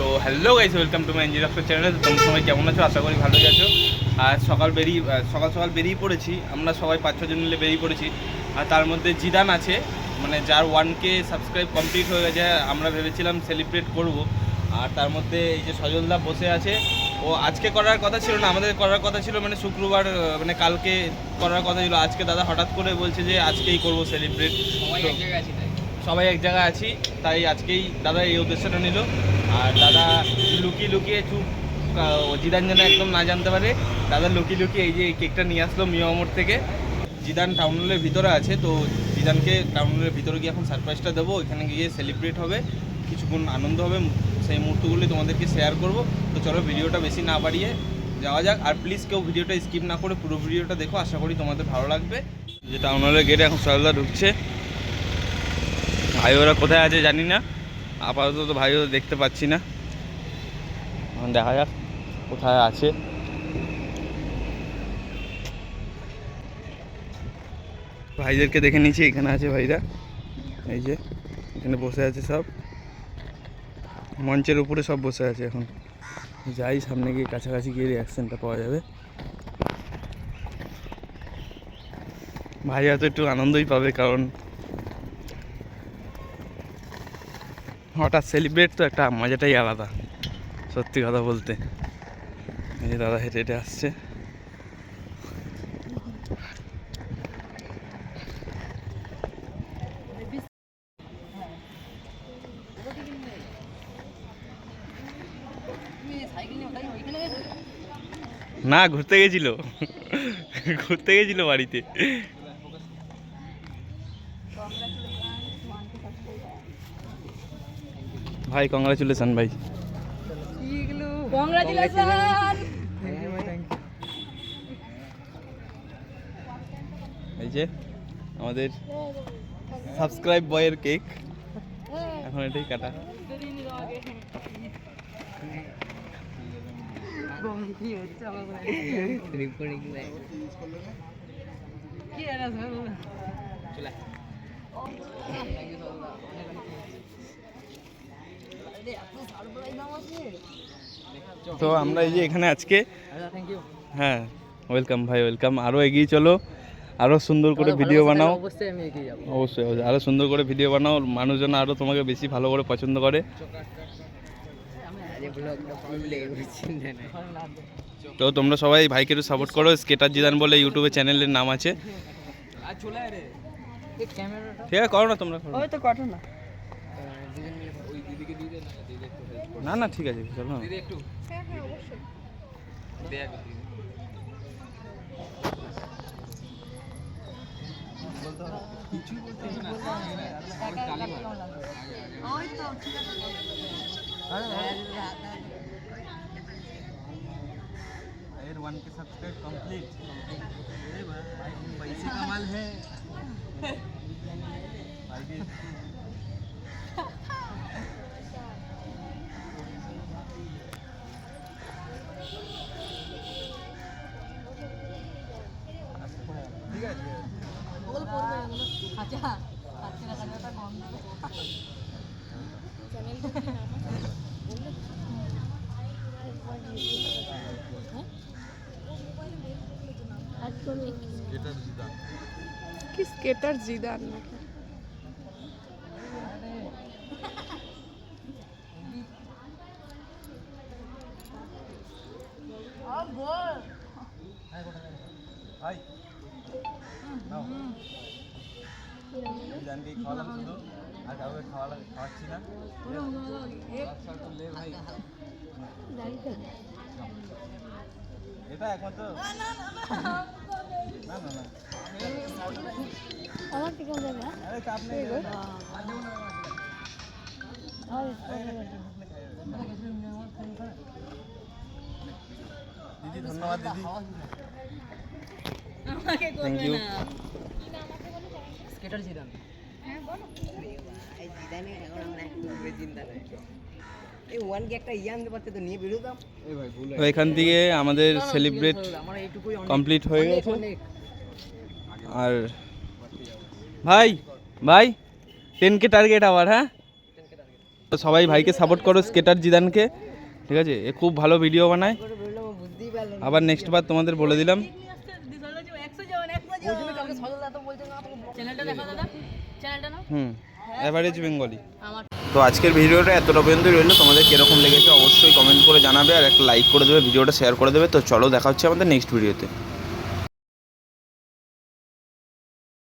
তো hello guys, welcome to my NG doctor channel. তোমরা সবাই কেমন আছো? আশা করি ভালোই আছো। আর সকাল সকাল বেরিয়ে পড়েছি, আমরা সবাই 5-6 জন মিলে বেরিয়ে পড়েছি। আর তার মধ্যে জিদান আছে, মানে যার 1K সাবস্ক্রাইব কমপ্লিট হয়ে গেছে। আমরা ভেবেছিলাম সেলিব্রেট করব। আর তার মধ্যে এই যে সজলদা বসে আছে, ও আজকে করার কথা ছিল না, আমাদের করার কথা ছিল মানে শুক্রবার, মানে কালকে করার কথা ছিল। আজকে দাদা হঠাৎ করে বলছে যে আজকেই করবো সেলিব্রেট। সবাই এক জায়গায় আছি, তাই আজকেই দাদা এই উদ্দেশ্যটা নিল। আর দাদা লুকিয়ে চুপ, জিদান যেন একদম না জানতে পারে। দাদা লুকিয়ে এই যে এই কেকটা নিয়ে আসলো মিয়ামোড় থেকে। জিদান টাউন হলের ভিতরে আছে, তো জিদানকে টাউন হলের ভিতরে গিয়ে এখন সারপ্রাইজটা দেবো। এখানে গিয়ে সেলিব্রেট হবে, কিছুক্ষণ আনন্দ হবে, সেই মুহূর্তগুলি তোমাদেরকে শেয়ার করব। তো চলো ভিডিওটা বেশি না বাড়িয়ে যাওয়া যাক। আর প্লিজ কেউ ভিডিওটা স্কিপ না করে পুরো ভিডিওটা দেখো, আশা করি তোমাদের ভালো লাগবে। যে টাউন হলের গেটে এখন সজলদা ঢুকছে। ভাই ওরা কোথায় আছে জানি না, আপাতত তো ভাই ওরা দেখতে পাচ্ছি না। এখন দেখা যাক কোথায় আছে। ভাইদেরকে দেখে নিয়েছি, এখানে আছে ভাইরা, এই যে এখানে বসে আছে সব, মঞ্চের উপরে সব বসে আছে। এখন যাই সামনে গিয়ে কাছাকাছি গিয়ে রিয়াকশানটা পাওয়া যাবে। ভাইয়া তো একটু আনন্দই পাবে, কারণ হঠাৎ সেলিব্রেট তো একটা মজাটাই আলাদা, সত্যি কথা বলতে। এই যে দাদা হেঁটে হেঁটে আসছে। না, ঘুরতে গেছিল বাড়িতে। ভাই কংগ্রাচুলেশন ভাই। এই যে আমাদের সাবস্ক্রাইব বয়ের কেক, এখন এটাই কাটা। তো আমরা এই যে এখানে আজকে, হ্যাঁ ওয়েলকাম ভাই, ওয়েলকাম। আরও এগিয়ে চলো, আরও সুন্দর করে ভিডিও বানাও। অবশ্যই আরও সুন্দর করে ভিডিও বানাও, মানুষজন আরও তোমাকে বেশি ভালো করে পছন্দ করে। তো তোমরা সবাই ভাইকে একটু সাপোর্ট করো। স্কেটার জিদান বলে ইউটিউবে চ্যানেলের নাম আছে। ঠিক আছে, করো না তোমরা, না না ঠিক আছে, চলো না। भाई 1K सब्सक्राइब कंप्लीट, भाई पैसे कमाल है भाई की। ठीक है बोल पड़বে এগুলো আচ্ছা আজকে টাকাটা কম দেবে চ্যানেল থেকে নাম বললে কি স্কেটার জিদান নাকি? ভাই নাও জিদানকে খাওয়ালাম শুধু, আর কাউকে খাওয়াচ্ছি না। ভাই এটা একমাত্র না না আমার ঠিক আছে না, আরে চাপ নেই। দিদি ধন্যবাদ দিদি, আমাকে করবে না। স্কেটার জিদান, হ্যাঁ বলো। এই জিদানে এখন আমরা একটু চিন্তা নাই, এই 1K একটা ইয়ান দিতে পারতে তো নিয়ে বেরোতাম। এই ভাই ভুল হয়েছে। এখান থেকে আমাদের সেলিব্রেট কমপ্লিট হয়ে গেছে। আর ভাই 10K টার্গেট আবার, হ্যাঁ তো সবাই ভাইকে সাপোর্ট করো, স্কেটার জিদানকে, ঠিক আছে? এ খুব ভালো ভিডিও বানায়। আবার নেক্সট বার তোমাদের বলে দিলাম। Average Bengali. তো আজকের ভিডিওটা এতটা পর্যন্ত রইলো। তোমাদের কীরকম লেগেছে অবশ্যই কমেন্ট করে জানাবে, আর একটা লাইক করে দেবে, ভিডিওটা শেয়ার করে দেবে। তো চলো দেখা হচ্ছে আমাদের নেক্সট ভিডিওতে।